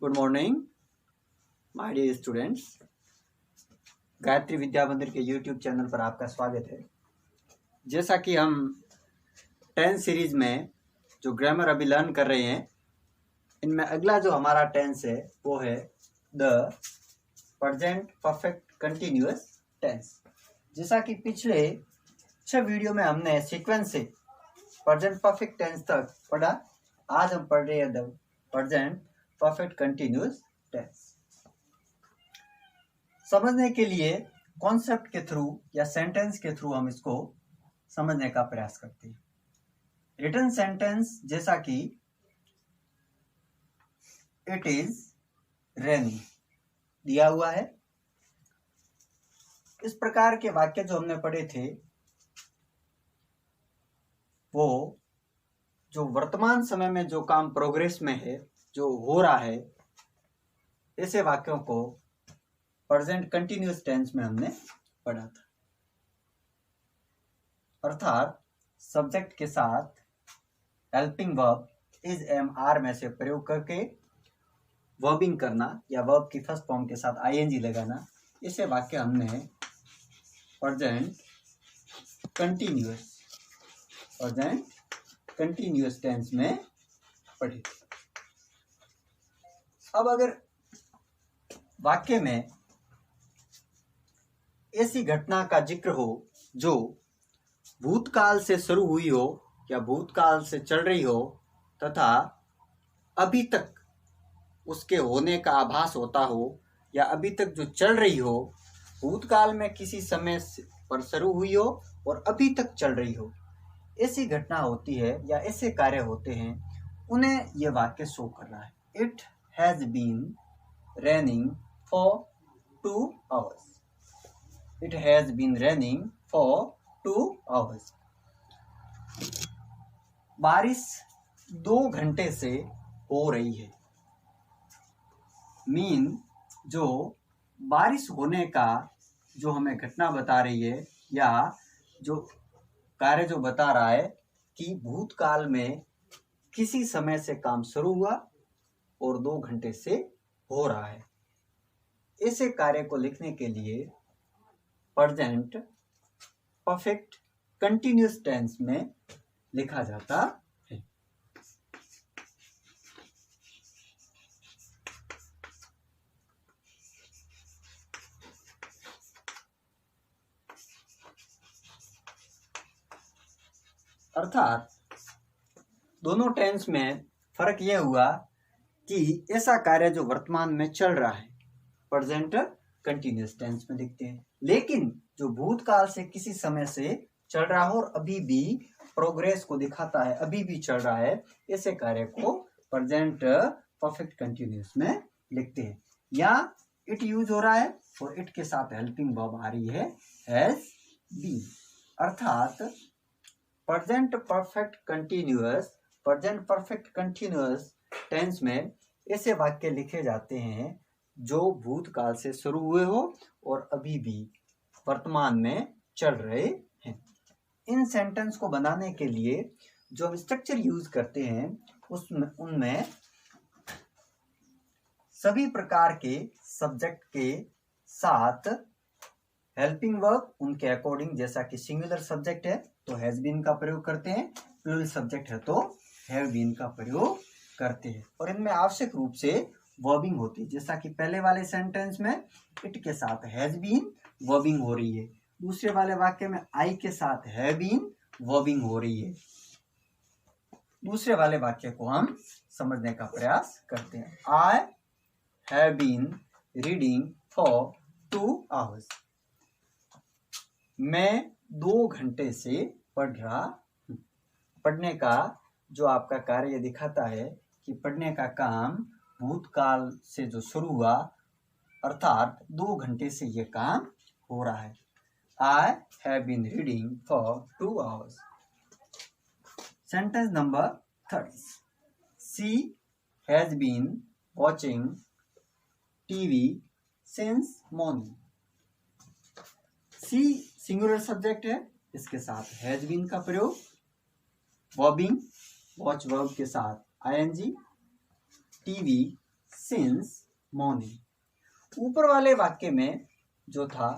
Good morning my dear students. Gayatri Vidya Mandir के YouTube channel पर आपका स्वागत है। जैसा कि हम टेंस सीरीज में जो ग्रामर अभी लर्न कर रहे हैं, इनमें अगला जो हमारा टेंस है वो है the present perfect continuous tense. जैसा कि पिछले 6 वीडियो में हमने सीक्वेंस से प्रेजेंट परफेक्ट टेंस तक पढ़ा, आज हम पढ़ रहे हैं the present perfect continuous tense. समझने के लिए कॉन्सेप्ट के थ्रू या सेंटेंस के थ्रू हम इसको समझने का प्रयास करते हैं। रिटन सेंटेंस जैसा कि इट इज रेनिंग दिया हुआ है, इस प्रकार के वाक्य जो हमने पढ़े थे वो जो वर्तमान समय में जो काम प्रोग्रेस में है, जो हो रहा है, ऐसे वाक्यों को प्रेजेंट कंटिन्यूअस टेंस में हमने पढ़ा था। अर्थात सब्जेक्ट के साथ helping verb is am are में से प्रयोग करके वर्बिंग करना या वर्ब की फर्स्ट फॉर्म के साथ आईएनजी लगाना, इसे वाक्य हमने प्रेजेंट कंटिन्यूअस टेंस में पढ़ी। अब अगर वाक्य में ऐसी घटना का जिक्र हो जो भूतकाल से शुरू हुई हो या भूतकाल से चल रही हो तथा अभी तक उसके होने का आभास होता हो या अभी तक जो चल रही हो, भूतकाल में किसी समय पर शुरू हुई हो और अभी तक चल रही हो, ऐसी घटना होती है या ऐसे कार्य होते हैं, उन्हें यह वाक्य शो कर रहा है। It has been raining for 2 hours. It has been raining for 2 hours. बारिश 2 घंटे से हो रही है। मीन जो बारिश होने का जो हमें घटना बता रही है या जो कार्य जो बता रहा है कि भूतकाल में किसी समय से काम शुरू हुआ और 2 घंटे से हो रहा है, ऐसे कार्य को लिखने के लिए प्रेजेंट परफेक्ट कंटिन्यूअस टेंस में लिखा जाता है। अर्थात दोनों टेंस में फर्क यह हुआ कि ऐसा कार्य जो वर्तमान में चल रहा है प्रेजेंट कंटिन्यूअस टेंस में लिखते हैं, लेकिन जो भूतकाल से किसी समय से चल रहा हो और अभी भी प्रोग्रेस को दिखाता है, अभी भी चल रहा है, ऐसे कार्य को प्रेजेंट परफेक्ट कंटिन्यूअस में लिखते हैं। या इट यूज हो रहा है और इट के साथ हेल्पिंग वर्ब आ रही है हैज बीन। अर्थात प्रेजेंट परफेक्ट कंटिन्यूअस टेंस में ऐसे वाक्य लिखे जाते हैं जो भूतकाल से शुरू हुए हो और अभी भी वर्तमान में चल रहे हैं। इन सेंटेंस को बनाने के लिए जो हम स्ट्रक्चर यूज करते हैं उनमें सभी प्रकार के सब्जेक्ट के साथ हेल्पिंग वर्ब उनके अकॉर्डिंग, जैसा कि सिंगुलर सब्जेक्ट है तो हैज बीन का प्रयोग करते हैं, प्लूरल सब्जेक्ट है तो हैव बीन का प्रयोग करते हैं, और इनमें आवश्यक रूप से वर्बिंग होती है। जैसा कि पहले वाले सेंटेंस में इट के साथ हैज बीन वर्बिंग हो रही है, दूसरे वाले वाक्य में आई के साथ हैव बीन वर्बिंग हो रही है। दूसरे वाले वाक्य को हम समझने का प्रयास करते हैं। I have been reading for 2 hours. मैं 2 घंटे से पढ़ रहा हूं। पढ़ने का जो आपका कार्य दिखाता है कि पढ़ने का काम भूतकाल से जो शुरू हुआ, अर्थात 2 घंटे से ये काम हो रहा है। I have been reading for 2 hours. Sentence number 30. She has been watching TV since morning. She singular subject है, इसके साथ हैज बीन का प्रयोग, वर्बिंग वॉच वर्ब के साथ आईएनजी, टीवी सिंस मॉर्निंग। ऊपर वाले वाक्य में जो था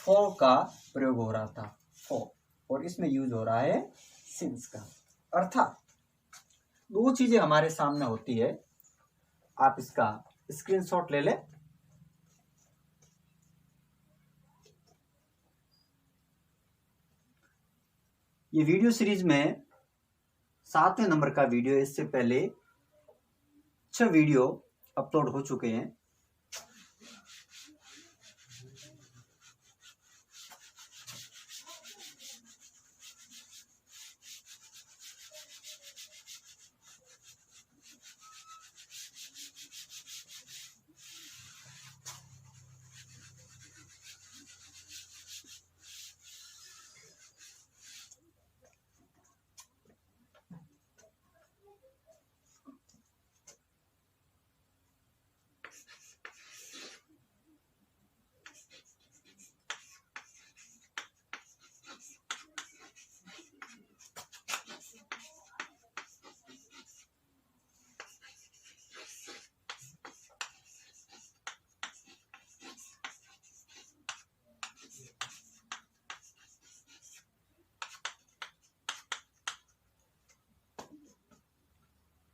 फॉर का प्रयोग हो रहा था, फॉर, और इसमें यूज हो रहा है सिंस का। अर्थात दो चीजें हमारे सामने होती है, आप इसका स्क्रीनशॉट ले लें। ये वीडियो सीरीज में 7वें नंबर का वीडियो, इससे पहले 6 वीडियो अपलोड हो चुके हैं।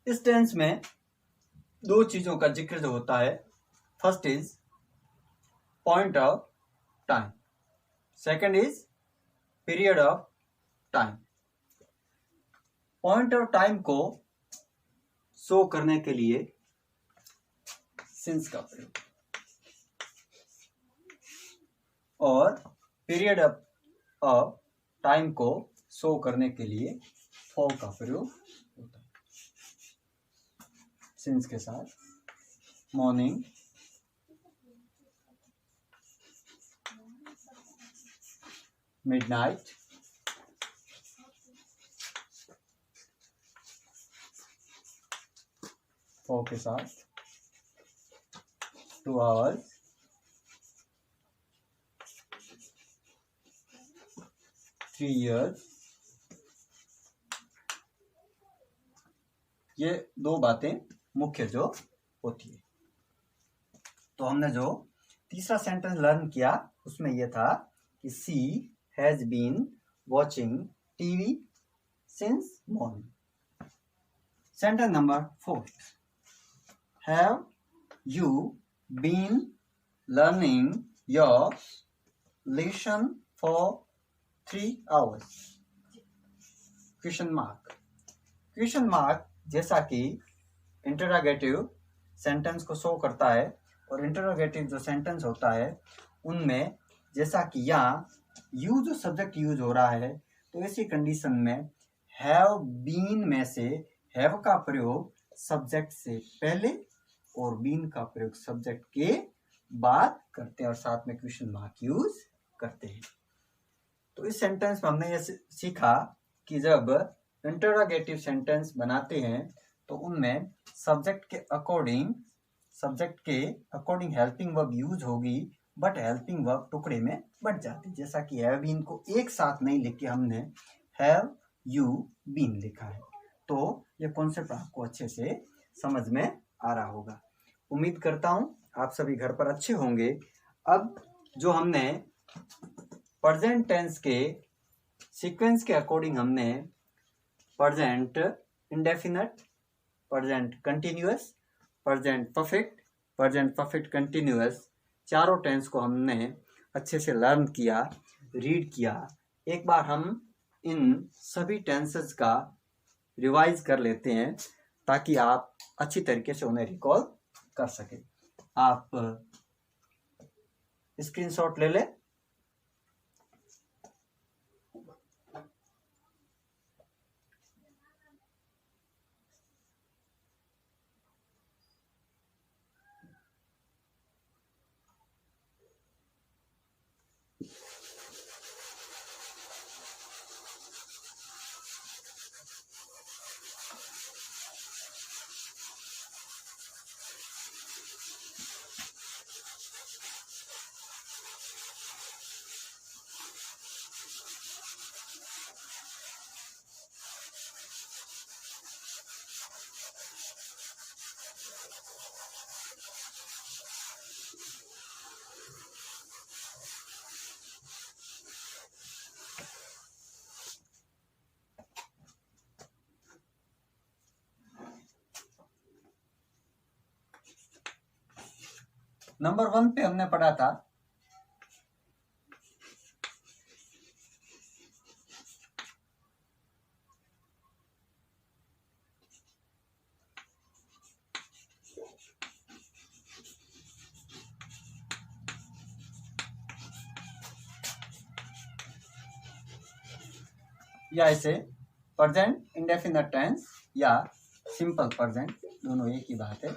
इस टेंस में दो चीजों का जिक्र जो होता है, first is point of time, second is period of time. Point of time को शो करने के लिए सिंस का प्रयोग, और पीरियड ऑफ टाइम को शो करने के लिए फॉर का प्रयोग होता है। सिंस के साथ मॉर्निंग, मिडनाइट, फॉर के साथ 2 आवर्स, 3 years। ये दो बातें मुख्य जो होती है। तो हमने जो तीसरा सेंटेंस लर्न किया उसमें यह था कि she has been watching TV since morning. Sentence number 4, have you been learning your lesson for 3 hours? Question mark. Question mark जैसा कि इंटरोगेटिव सेंटेंस को शो करता है, और इंटरोगेटिव जो सेंटेंस होता है उनमें जैसा कि यहाँ यू जो सब्जेक्ट यूज हो रहा है, तो ऐसी कंडीशन में हैव बीन में से हैव का प्रयोग सब्जेक्ट से पहले और बीन का प्रयोग सब्जेक्ट के बाद करते हैं, और साथ में क्वेश्चन मार्क यूज करते हैं। तो इस सेंटेंस में हमने ये सीखा कि जब इंटरोगेटिव सेंटेंस बनाते हैं तो उनमें सब्जेक्ट के अकॉर्डिंग हेल्पिंग वर्ब यूज होगी, बट हेल्पिंग वर्ब टुकड़े में बट जाती, जैसा कि हैव बीन को एक साथ नहीं लिख के हमने हैव यू बीन लिखा है। तो ये कॉन्सेप्ट आपको अच्छे से समझ में आ रहा होगा। उम्मीद करता हूं आप सभी घर पर अच्छे होंगे। अब जो हमने प्रेजेंट टेंस के सीक्वेंस के अकॉर्डिंग हमने present indefinite, present continuous, present perfect continuous, चारों टेंस को हमने अच्छे से लर्न किया, रीड किया। एक बार हम इन सभी टेंसेस का रिवाइज कर लेते हैं ताकि आप अच्छी तरीके से उन्हें रिकॉल कर सकें। आप स्क्रीनशॉट ले लें। नंबर 1 पे हमने पढ़ा था या इसे प्रेजेंट इंडेफिनिट टेंस या सिंपल प्रेजेंट, दोनों एक ही बात है।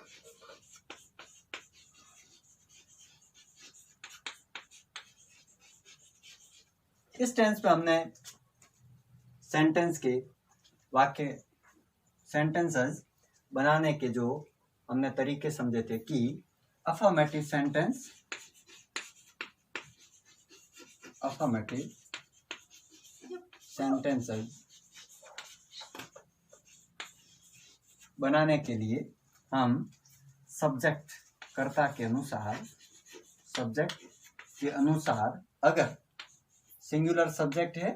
इस टेंस पे हमने सेंटेंस के वाक्य सेंटेंसेस बनाने के जो हमने तरीके समझे थे कि अफर्मेटिव सेंटेंसेस बनाने के लिए हम सब्जेक्ट कर्ता के अनुसार अगर सिंगुलर सब्जेक्ट है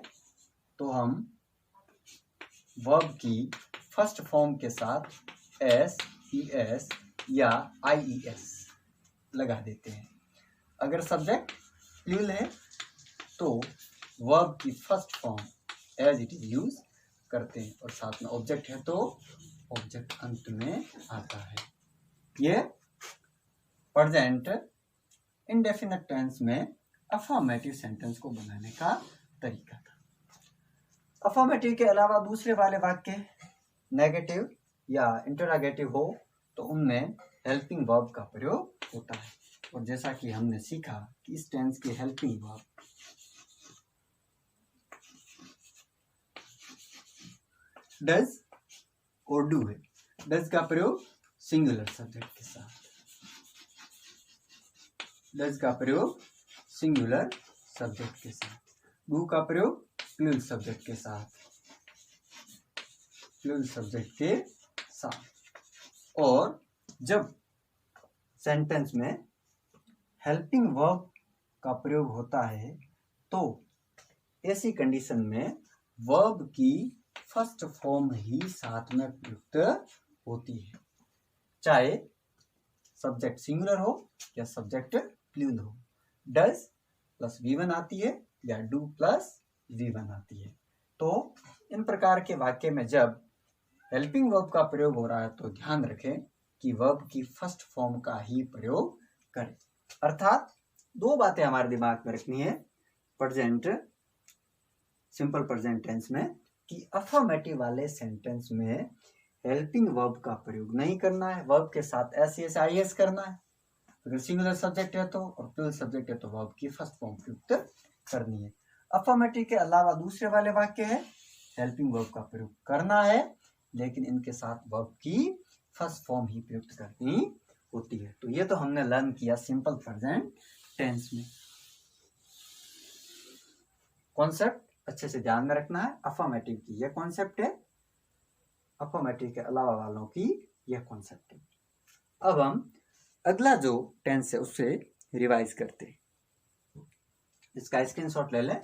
तो हम वर्ब की फर्स्ट फॉर्म के साथ एस, ईएस या आईईएस लगा देते हैं। अगर सब्जेक्ट प्लूरल है तो वर्ब की first form as it is use करते हैं और साथ में ऑब्जेक्ट है तो ऑब्जेक्ट अंत में आता है। ये प्रेजेंट इंडेफिनिट टेंस में अफर्मेटिव सेंटेंस को बनाने का तरीका था। अफर्मेटिव के अलावा दूसरे वाले वाक्य नेगेटिव या इंटरोगेटिव हो तो उनमें हेल्पिंग वर्ब का प्रयोग होता है। और जैसा कि हमने सीखा कि इस टेंस की हेल्पिंग वर्ब डज और डू है। डज का प्रयोग सिंगुलर सब्जेक्ट के साथ, डज का प्रयोग सिंगुलर सब्जेक्ट के साथ, डू का प्रयोग प्लूरल सब्जेक्ट के साथ, और जब सेंटेंस में हेल्पिंग वर्ब का प्रयोग होता है तो ऐसी कंडीशन में वर्ब की फर्स्ट फॉर्म ही साथ में प्रयुक्त होती है, चाहे सब्जेक्ट सिंगुलर हो या सब्जेक्ट प्लूरल हो। डज प्लस V1 आती है या डू प्लस V1 आती है। तो इन प्रकार के वाक्य में जब हेल्पिंग वर्ब का प्रयोग हो रहा है तो ध्यान रखें कि वर्ब की फर्स्ट फॉर्म का ही प्रयोग करें। अर्थात दो बातें हमारे दिमाग में रखनी है सिंपल प्रेजेंट टेंस में कि अफर्मेटिव वाले सेंटेंस में हेल्पिंग वर्ब का प्रयोग नहीं करना है, वर्ब के साथ एस, एस, आई, एस करना है। अगर सिंगुलर सब्जेक्ट है तो और प्लूरल सब्जेक्ट है तो वर्ब की फर्स्ट फॉर्म प्रयुक्त करनी है। अफर्मेटिव के अलावा दूसरे वाले वाक्य है हेल्पिंग वर्ब का प्रयोग करना है लेकिन इनके साथ वर्ब की फर्स्ट फॉर्म ही प्रयुक्त करनी होती है। तो ये तो हमने लर्न किया सिंपल प्रेजेंट टेंस में। कॉन्सेप्ट अच्छे से ध्यान में रखना है। अफर्मेटिव की यह कॉन्सेप्ट है, अफर्मेटिव के अलावा वालों की यह कॉन्सेप्ट है। अब हम अगला जो टेंस है उससे रिवाइज करते हैं। इसका स्क्रीनशॉट ले लें।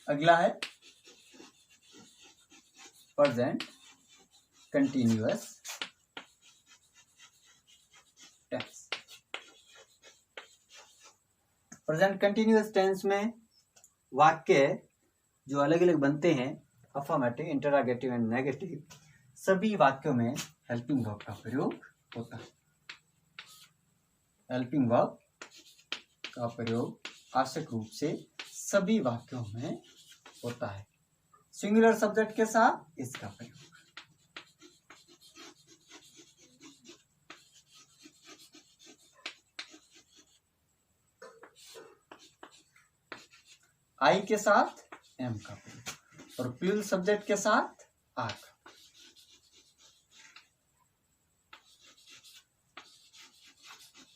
अगला है present continuous tense. Present continuous tense में वाक्य जो अलग अलग बनते हैं अफर्मेटिव, इंटरोगेटिव एंड नेगेटिव, सभी वाक्यों में हेल्पिंग वर्ब का प्रयोग होता है। हेल्पिंग वर्ब का प्रयोग आवश्यक रूप से सभी वाक्यों में होता है। सिंगुलर सब्जेक्ट के साथ इसका प्रयोग। आई के साथ एम का प्रयोग और प्लूरल सब्जेक्ट के साथ आर का।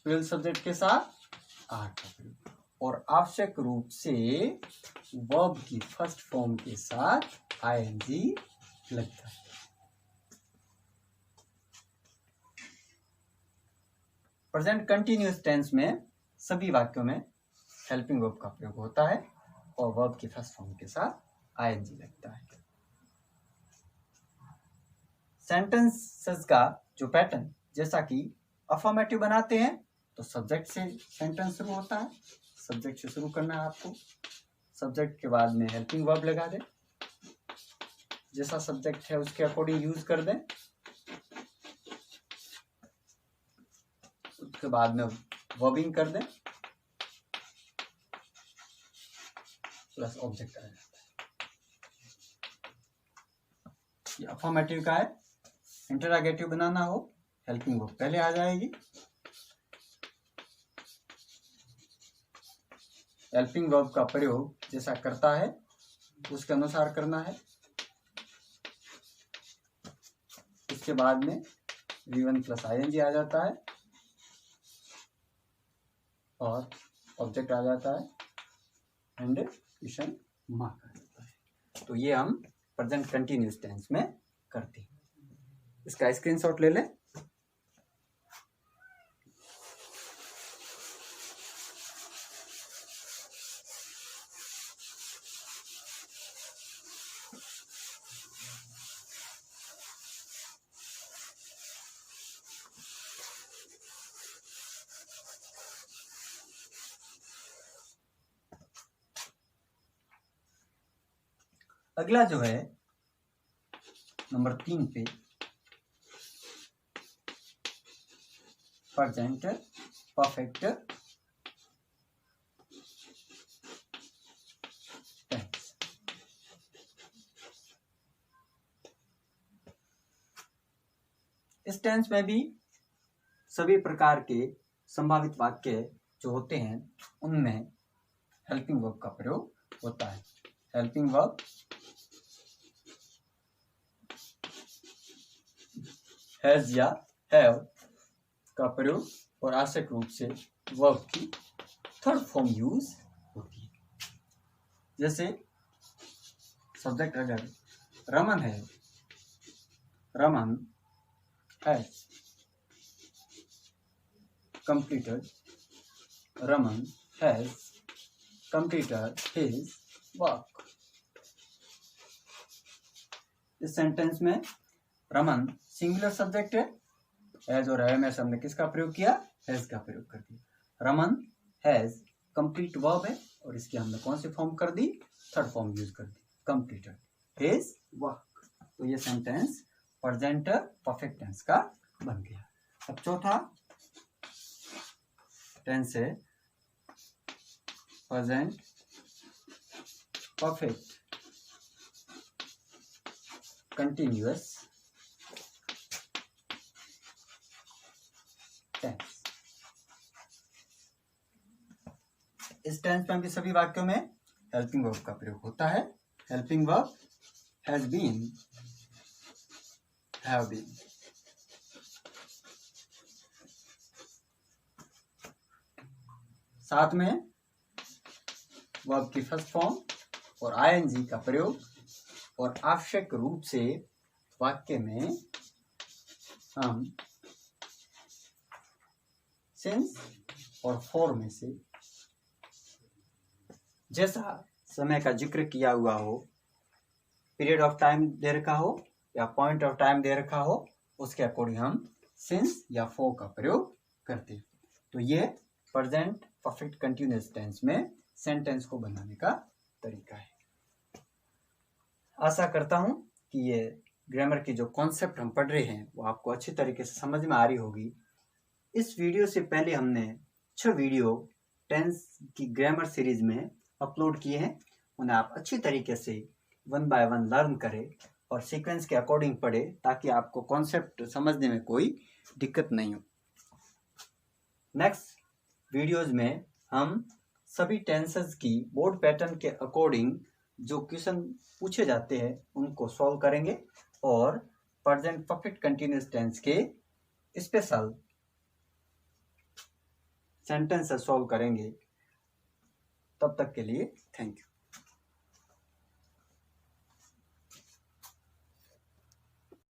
प्लूरल सब्जेक्ट के साथ आर का प्रयोग। और आवश्यक रूप से वर्ब की फर्स्ट फॉर्म के साथ आईएनजी लगता है। प्रेजेंट कंटिन्यूअस टेंस में सभी वाक्यों में हेल्पिंग वर्ब का प्रयोग होता है और वर्ब की फर्स्ट फॉर्म के साथ आईएनजी लगता है। सेंटेंसेस का जो पैटर्न, जैसा कि अफर्मेटिव बनाते हैं तो सब्जेक्ट से सेंटेंस शुरू होता है, सब्जेक्ट से शुरू करना है आपको, सब्जेक्ट के बाद में हेल्पिंग वर्ब लगा दें, जैसा सब्जेक्ट है उसके अकॉर्डिंग यूज कर दें, उसके बाद में वर्बिंग कर दें, प्लस ऑब्जेक्ट आ जाता है। ये अफर्मेटिव का है। इंटरोगेटिव बनाना हो, हेल्पिंग वर्ब पहले आ जाएगी, हेल्पिंग वर्ब का प्रयोग जैसा करता है उसके अनुसार करना है। इसके बाद में V1 प्लस ING आ जाता है और ऑब्जेक्ट आ जाता है एंड क्वेश्चन मार्क आ जाता है। तो ये हम प्रेजेंट कंटिन्यूअस टेंस में करते हैं। इसका स्क्रीनशॉट ले लें। अगला जो है नंबर 3 पे प्रेजेंट परफेक्ट टेंस। इस टेंस में भी सभी प्रकार के संभावित वाक्य जो होते हैं उनमें हेल्पिंग वर्ब का प्रयोग होता है। हेल्पिंग वर्ब हैज या हैव का प्रयोग और आवश्यक रूप से वर्ब की थर्ड फॉर्म यूज होती है। जैसे सब्जेक्ट अगर रमन है, Raman has completed, Raman has completed his work। इस सेंटेंस में रमन सिंगुलर सब्जेक्ट है, हैज और हैव में हमने किसका प्रयोग किया? हैज का प्रयोग कर दिया। रमन हैज कंप्लीट वर्ब है और इसकी हमने कौन सी फॉर्म कर दी? थर्ड फॉर्म यूज कर दी, कंप्लीटेड हिज वर्क। तो ये सेंटेंस प्रेजेंट परफेक्ट टेंस का बन गया। अब चौथा टेंस है प्रेजेंट परफेक्ट कंटिन्यूअस टेंस। इस टेंस में भी सभी वाक्यों में हेल्पिंग वर्ब का प्रयोग होता है। Helping verb has been, have been. साथ में वर्ब की फर्स्ट फॉर्म और आईएनजी का प्रयोग और आवश्यक रूप से वाक्य में हम सिंस और फॉर में से जैसा समय का जिक्र किया हुआ हो, पीरियड ऑफ टाइम दे रखा हो या पॉइंट ऑफ टाइम दे रखा हो, उसके अकॉर्डिंग हम सिंस या फॉर का प्रयोग करते हैं। तो ये प्रेजेंट परफेक्ट कंटिन्यूअस टेंस में सेंटेंस को बनाने का तरीका है। आशा करता हूं कि ये ग्रामर की जो कॉन्सेप्ट हम पढ़ रहे हैं वो आपको अच्छी तरीके से समझ में आ रही होगी। इस वीडियो से पहले हमने 6 वीडियो टेंस की ग्रामर सीरीज में अपलोड किए हैं। उन्हें आप अच्छी तरीके से 1 बाय 1 लर्न करें और सीक्वेंस के अकॉर्डिंग पढ़े ताकि आपको कॉन्सेप्ट समझने में कोई दिक्कत नहीं हो। नेक्स्ट वीडियोज में हम सभी टेंसेस की बोर्ड पैटर्न के अकॉर्डिंग जो क्वेश्चन पूछे जाते हैं उनको सॉल्व करेंगे और प्रेजेंट परफेक्ट कंटिन्यूअस टेंस के स्पेशल सेंटेंसेस सॉल्व करेंगे। तब तक के लिए थैंक यू।